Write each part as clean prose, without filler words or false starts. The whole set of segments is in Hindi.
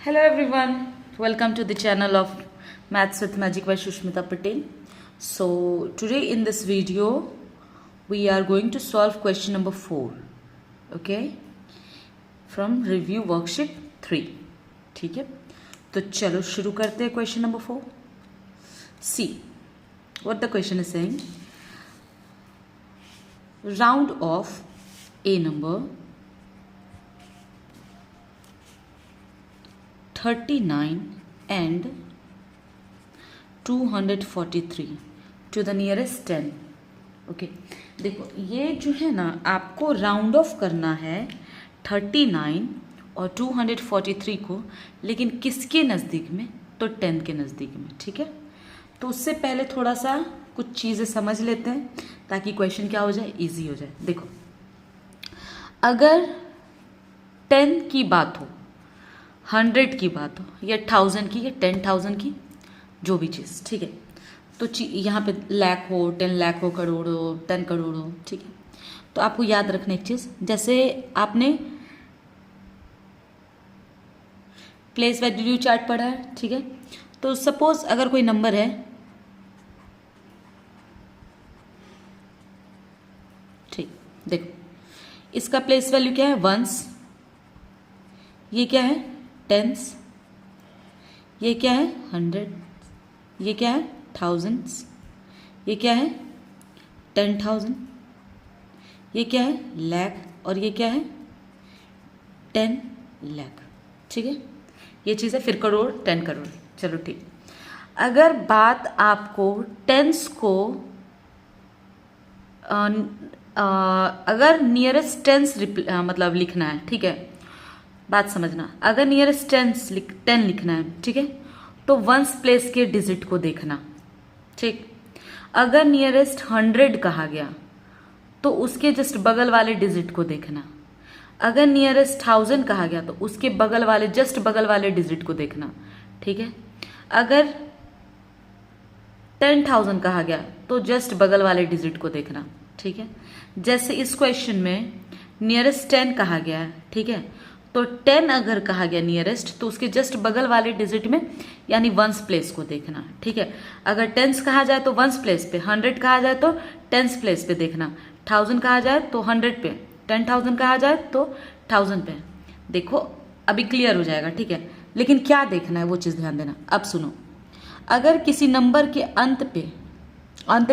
Hello everyone, welcome to the channel of Maths with Magic by Shushmita Patel. So today in this video we are going to solve question number 4, okay, from review worksheet 3. ठीक है, तो चलो शुरू करते हैं question number 4. See what the question is saying. Round off a number 39 and 243 to the nearest 10. Okay देखो ये जो है ना आपको राउंड ऑफ करना है 39 और 243 को, लेकिन किसके नज़दीक में? तो 10 के नज़दीक में. ठीक है, तो उससे पहले थोड़ा सा कुछ चीज़ें समझ लेते हैं ताकि क्वेश्चन क्या हो जाए, इजी हो जाए. देखो अगर 10 की बात हो, 100 की बात हो, या 1000 की, या 10,000 की, जो भी चीज़. ठीक है, तो यहाँ पे लाख हो, 10 लाख हो, करोड़ हो, 10 करोड़ हो. ठीक है, तो आपको याद रखना एक चीज़, जैसे आपने प्लेस वैल्यू चार्ट पढ़ा है. ठीक है, तो सपोज अगर कोई नंबर है, ठीक, देखो इसका प्लेस वैल्यू क्या है? वंस. ये क्या है? टेंस. ये क्या है? 100. ये क्या है? थाउजेंड्स. ये क्या है? 10,000. ये क्या है? लाख. और ये क्या है? 10 लाख. ठीक है, ये चीज़ है. फिर करोड़, 10 करोड़. चलो ठीक. अगर बात आपको टेंस को अगर नियरेस्ट टेंस मतलब लिखना है, ठीक है, बात समझना. अगर नियरेस्ट 10 लिखना है, ठीक है, तो वंस प्लेस के डिजिट को देखना. ठीक, अगर नियरेस्ट 100 कहा गया तो उसके जस्ट बगल वाले डिजिट को देखना. अगर नियरेस्ट 1000 कहा गया तो उसके बगल वाले, जस्ट बगल वाले डिजिट को देखना. ठीक है, अगर 10,000 कहा गया तो जस्ट बगल वाले डिजिट को देखना. ठीक है, जैसे इस क्वेश्चन में नियरेस्ट 10 कहा गया है. ठीक है, तो 10 अगर कहा गया नियरेस्ट, तो उसके जस्ट बगल वाले डिजिट में यानी वंस प्लेस को देखना. ठीक है, अगर टेंस कहा जाए तो वंस प्लेस पे, 100 कहा जाए तो टेंस प्लेस पे देखना, 1000 कहा जाए तो 100 पे, 10,000 कहा जाए तो 1000 पे. देखो अभी क्लियर हो जाएगा. ठीक है, लेकिन क्या देखना है वो चीज़ ध्यान देना. अब सुनो, अगर किसी नंबर के अंत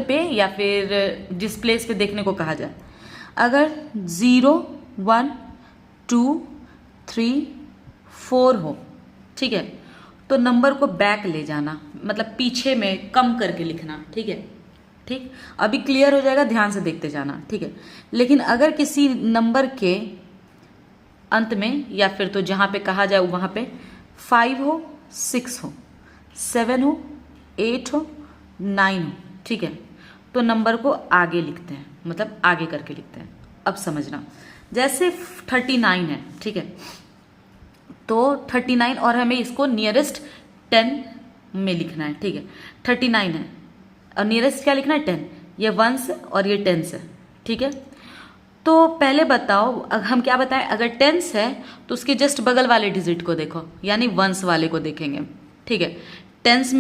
पे या फिर जिस प्लेस पे देखने को कहा जाए, अगर 0, 1, 2, 3, 4 हो, ठीक है, तो नंबर को बैक ले जाना, मतलब पीछे में कम करके लिखना. ठीक है, ठीक, अभी क्लियर हो जाएगा, ध्यान से देखते जाना. ठीक है, लेकिन अगर किसी नंबर के अंत में या फिर तो जहाँ पे कहा जाए वहाँ पे 5 हो, 6 हो, 7 हो, 8 हो, 9 हो, ठीक है, तो नंबर को आगे लिखते हैं, मतलब आगे करके लिखते हैं. अब समझना, जैसे 39 है, ठीक है, तो 39 और हमें इसको नियरेस्ट 10 में लिखना है. ठीक है, 39 है और नियरेस्ट क्या लिखना है? 10. ये वंस और ये टेंस है. ठीक है, तो पहले बताओ हम क्या बताएं, अगर टेंस है तो उसके जस्ट बगल वाले डिजिट को देखो, यानी वंस वाले को देखेंगे. ठीक है, टेंस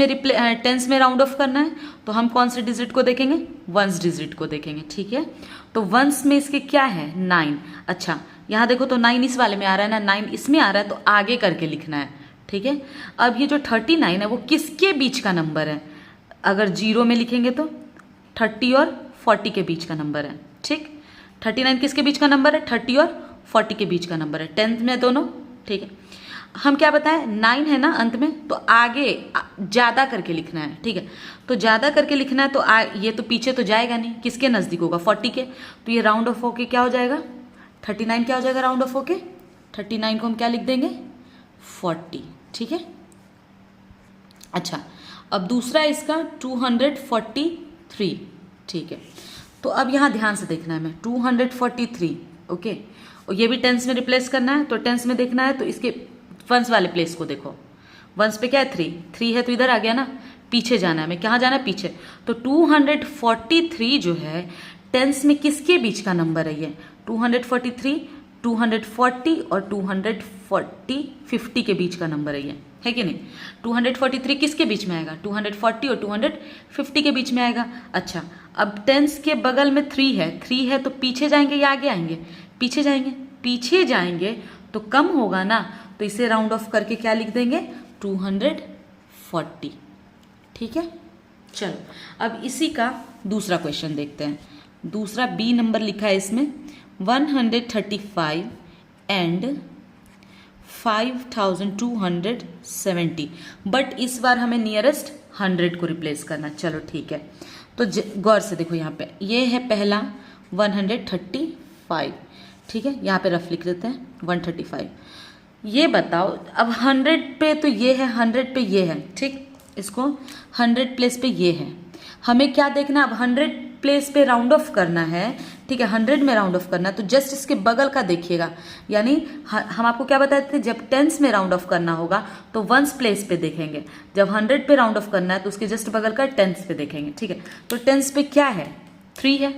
में राउंड ऑफ करना है तो हम कौन से डिजिट को देखेंगे? वंस डिजिट को देखेंगे. ठीक है, तो वंस में इसके क्या है? 9. अच्छा, यहाँ देखो तो 9 इस वाले में आ रहा है ना, 9 इसमें आ रहा है, तो आगे करके लिखना है. ठीक है, अब ये जो 39 है वो किसके बीच का नंबर है? अगर 0 में लिखेंगे तो 30 और 40 के बीच का नंबर है. ठीक, 39 किसके बीच का नंबर है? 30 और 40 के बीच का नंबर है, 10th में दोनों. ठीक है, हम क्या बताएं, 9 है ना अंत में, तो आगे ज़्यादा करके लिखना है. ठीक है, तो ज़्यादा करके लिखना है तो ये तो पीछे तो जाएगा नहीं, किसके नज़दीक होगा? 40 के. तो ये राउंड ऑफ होके क्या हो जाएगा? 39 क्या हो जाएगा राउंड ऑफ होके? 39 को हम क्या लिख देंगे? 40. ठीक है, अच्छा, अब दूसरा इसका 243. ठीक है, तो अब यहाँ ध्यान से देखना है, मैं 243. ओके, और ये भी टेंस में रिप्लेस करना है, तो टेंस में देखना है तो इसके वंस वाले प्लेस को देखो. वंस पे क्या है? 3 है, तो इधर आ गया ना, पीछे जाना है. मैं कहाँ जाना है? पीछे. तो 243 जो है टेंस में किसके बीच का नंबर है? ये 243 240 और 50 के बीच का नंबर है ये, है कि नहीं। 243 किसके बीच में आएगा, 240 और 250 के बीच में आएगा। अच्छा, अब टेंस के बगल में 3 है तो पीछे जाएंगे या आगे आएंगे, पीछे जाएंगे तो कम होगा ना, तो इसे राउंड ऑफ करके क्या लिख देंगे, 240। ठीक है, चलो अब इसी का दूसरा क्वेश्चन देखते हैं। दूसरा बी नंबर लिखा है इसमें 135 एंड 5270, बट इस बार हमें नियरेस्ट 100 को रिप्लेस करना। चलो ठीक है, तो गौर से देखो यहाँ पे, ये है पहला 135, ठीक है, यहाँ पे रफ लिख देते हैं 135। ये बताओ अब 100 पे तो ये है, 100 पे ये है, ठीक, इसको 100 प्लेस पे ये है, हमें क्या देखना, अब 100 प्लेस पे राउंड ऑफ करना है, ठीक है, 100 में राउंड ऑफ करना है, तो जस्ट इसके बगल का देखिएगा। यानी हम आपको क्या बताते थे, जब टेंस में राउंड ऑफ करना होगा तो वंस प्लेस पे देखेंगे, जब 100 पे राउंड ऑफ करना है तो उसके जस्ट बगल का टेंस पे देखेंगे। ठीक है, तो टेंस पे क्या है, 3 है,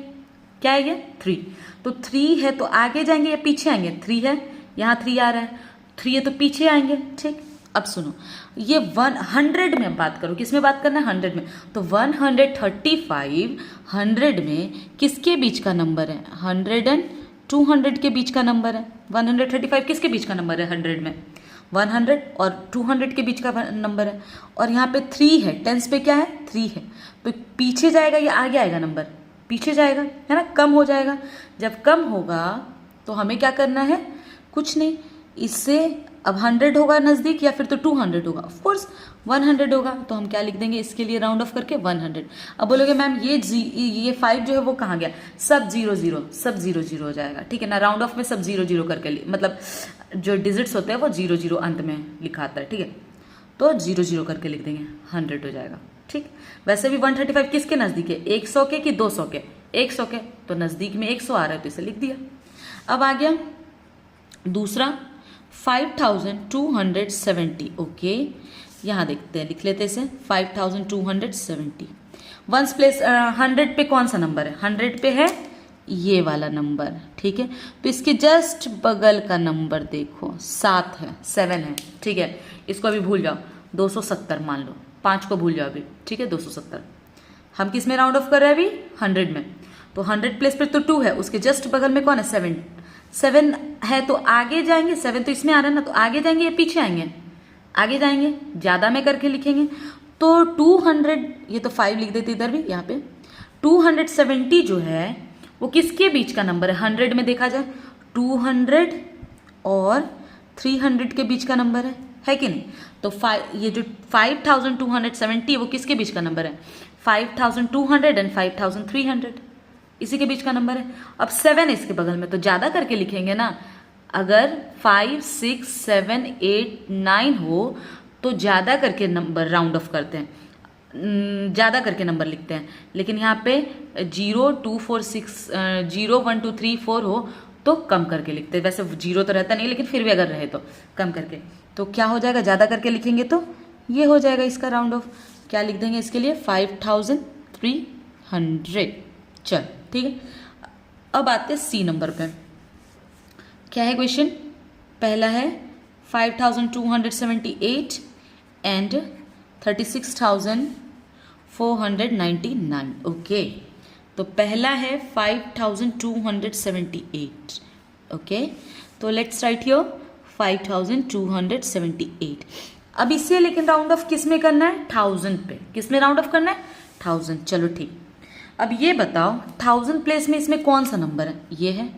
क्या है ये 3, तो 3 है तो आगे जाएंगे या पीछे आएंगे, 3 है, यहाँ 3 आ रहा है, 3 है तो पीछे आएंगे। ठीक, अब सुनो, ये 100 में बात करो, किस में बात करना है, 100 में, तो 135 100 में किसके बीच का नंबर है, 100 एंड 200 के बीच का नंबर है। 135 किसके बीच का नंबर है, 100 में 100 और 200 के बीच का नंबर है, और यहाँ पे 3 है, टेंस पे क्या है, 3 है, तो पीछे जाएगा या आगे आएगा नंबर, पीछे जाएगा, है ना, कम हो जाएगा। जब कम होगा तो हमें क्या करना है, कुछ नहीं, इससे अब 100 होगा नज़दीक या फिर तो 200 होगा, ऑफ कोर्स 100 होगा, तो हम क्या लिख देंगे इसके लिए राउंड ऑफ करके 100। अब बोलोगे मैम ये 5 जो है वो कहाँ गया, सब 0 0 हो जाएगा, ठीक है ना, राउंड ऑफ में सब 0 0 करके, मतलब जो डिजिट्स होते हैं वो 0 0 अंत में लिखा आता है, ठीक है, तो 0 0 करके लिख देंगे, 100 हो जाएगा। ठीक, वैसे भी 135 किसके नज़दीक है, 100 के कि 200 के, 100 के, तो नज़दीक में 100 आ रहा है तो इसे लिख दिया। अब आ गया दूसरा 5270, ओके, यहाँ देखते हैं, लिख लेते हैं इसे 5270। वंस प्लेस 100 पे कौन सा नंबर है, 100 पे है ये वाला नंबर, ठीक है, तो इसके जस्ट बगल का नंबर देखो 7 है, 7 है, ठीक है, इसको अभी भूल जाओ, 270 मान लो, 5 को भूल जाओ अभी, ठीक है, 270। हम किस में राउंड ऑफ कर रहे हैं अभी, 100 में, तो 100 प्लेस पे तो 2 है, उसके जस्ट बगल में कौन है, 7 है, तो आगे जाएंगे, 7 तो इसमें आ रहा है ना, तो आगे जाएंगे या पीछे आएंगे, आगे जाएंगे, ज्यादा में करके लिखेंगे, तो 200, ये तो 5 लिख देते इधर भी, यहाँ पे 270 जो है वो किसके बीच का नंबर है, 100 में देखा जाए 200 और 300 के बीच का नंबर है कि नहीं, तो ये जो 5270 वो किसके बीच का नंबर है, 5200 एंड 5300, इसी के बीच का नंबर है। अब 7 है इसके बगल में, तो ज्यादा करके लिखेंगे ना, अगर 5 6 7 8 9 हो तो ज्यादा करके नंबर राउंड ऑफ करते हैं, ज्यादा करके नंबर लिखते हैं, लेकिन यहाँ पे 0 2 4 6 0 1 2 3 4 हो तो कम करके लिखते हैं, वैसे 0 तो रहता नहीं, लेकिन फिर भी अगर रहे तो कम करके, तो क्या हो जाएगा, ज्यादा करके लिखेंगे तो ये हो जाएगा इसका राउंड ऑफ, क्या लिख देंगे इसके लिए 5300। चल ठीक है, अब आते हैं सी नंबर पे, क्या है क्वेश्चन, पहला है 5278 एंड 36,499, ओके, तो पहला है 5278, ओके, तो लेट्स राइट हियर 5278। अब इसे लेकिन राउंड ऑफ किस में करना है, 1000 पे, किस में राउंड ऑफ करना है, 1000। चलो ठीक, अब ये बताओ 1000 प्लेस में इसमें कौन सा नंबर है, ये है,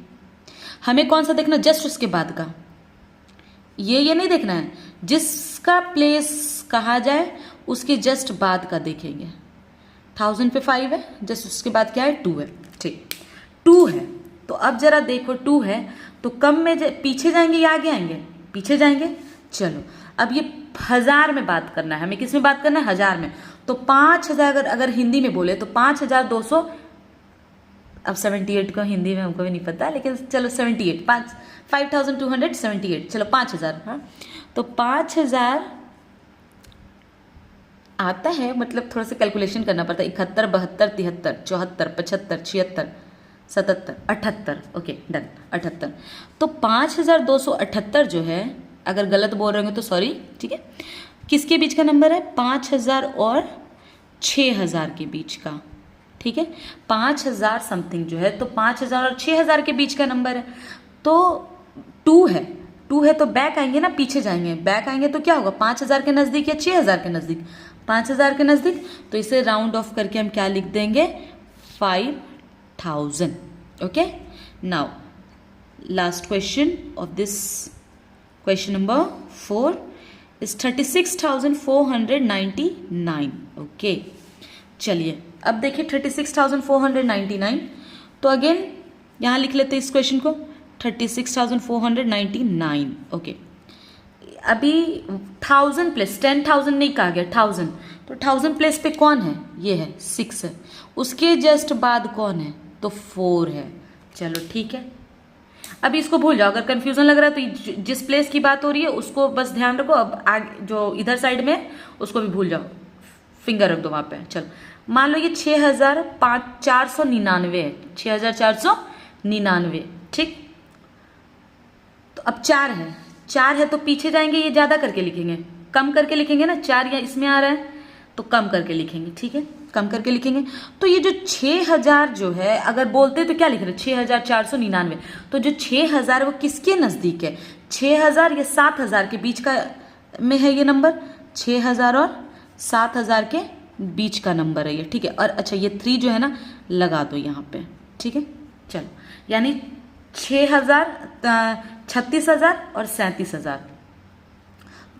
हमें कौन सा देखना, जस्ट उसके बाद का, ये नहीं देखना है, जिसका प्लेस कहा जाए उसके जस्ट बाद का देखेंगे। 1000 पे 5 है, जस्ट उसके बाद क्या है, 2 है, ठीक, 2 है, तो अब जरा देखो 2 है तो कम में पीछे जाएंगे या आगे आएंगे, पीछे जाएंगे। चलो अब ये 1000 में बात करना है, हमें किस में बात करना है, 1000 में, तो 5000 अगर हिंदी में बोले तो 5200, अब 78 को हिंदी में हमको भी नहीं पता, लेकिन चलो 78, 5278, चलो 5000, हाँ, तो 5000 आता है, मतलब थोड़ा सा कैलकुलेशन करना पड़ता है, 71 72 73 74 75 76 77, 78, ओके डन, 78। तो 5278 जो है, अगर गलत बोल रहे होंगे तो सॉरी, ठीक है, किसके बीच का नंबर है? 5000 और 6000 के बीच का, ठीक है। 5000 समथिंग जो है, तो 5000 और 6000 के बीच का नंबर है। तो 2 है, 2 है तो बैक आएंगे ना, पीछे जाएंगे, बैक आएंगे तो क्या होगा? 5000 के नज़दीक या 6000 के नज़दीक? 5000 के नज़दीक। तो इसे राउंड ऑफ करके हम क्या लिख देंगे? 5000, okay. Now last question of this, question number 4 is 36,499, okay. चलिए अब देखिए 36,499, तो अगेन यहाँ लिख लेते हैं इस क्वेश्चन को, 36,499, ओके। अभी 1000 प्लेस, 10,000 नहीं कहा गया, 1000, तो 1000 प्लेस पे कौन है? ये है, 6 है। उसके जस्ट बाद कौन है? तो 4 है। चलो ठीक है, अभी इसको भूल जाओ, अगर कंफ्यूजन लग रहा है तो जिस प्लेस की बात हो रही है उसको बस ध्यान रखो। अब आगे जो इधर साइड में उसको भी भूल जाओ, फिंगर रख दो वहां पे। चलो मान लो ये 6,499 है, 6,499, ठीक। तो अब 4 है, 4 है तो पीछे जाएंगे, ये ज्यादा करके लिखेंगे, कम करके लिखेंगे ना, 4 या इसमें आ रहा है तो कम करके लिखेंगे, ठीक है, कम करके लिखेंगे। तो ये जो 6000 जो है, अगर बोलते तो क्या लिख रहे हैं? 6,499। तो जो 6000 वो किसके नजदीक है? 6000 या 7000 के बीच का में है ये नंबर, 6000 और 7000 के बीच का नंबर है ये, ठीक है। और अच्छा ये 3 जो है ना लगा दो यहाँ पे, ठीक है। चलो यानी 6000, 36,000 और 37,000।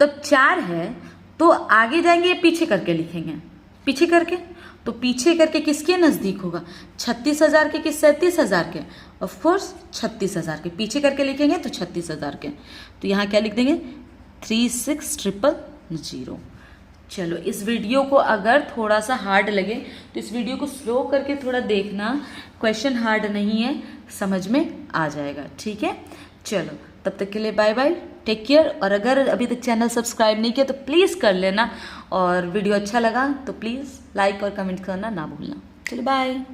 तो 4 है तो आगे जाएंगे या पीछे करके लिखेंगे? पीछे करके। तो पीछे करके किसके नजदीक होगा? 36,000 के कि 37,000 के? ऑफ कोर्स 36,000 के। पीछे करके लिखेंगे तो 36,000 के। तो यहाँ क्या लिख देंगे? 36,000। चलो इस वीडियो को अगर थोड़ा सा हार्ड लगे तो इस वीडियो को स्लो करके थोड़ा देखना, क्वेश्चन हार्ड नहीं है, समझ में आ जाएगा, ठीक है। चलो तब तक के लिए बाय बाय, टेक केयर। और अगर अभी तक चैनल सब्सक्राइब नहीं किया तो प्लीज़ कर लेना, और वीडियो अच्छा लगा तो प्लीज़ लाइक और कमेंट करना ना भूलना। चलो बाय।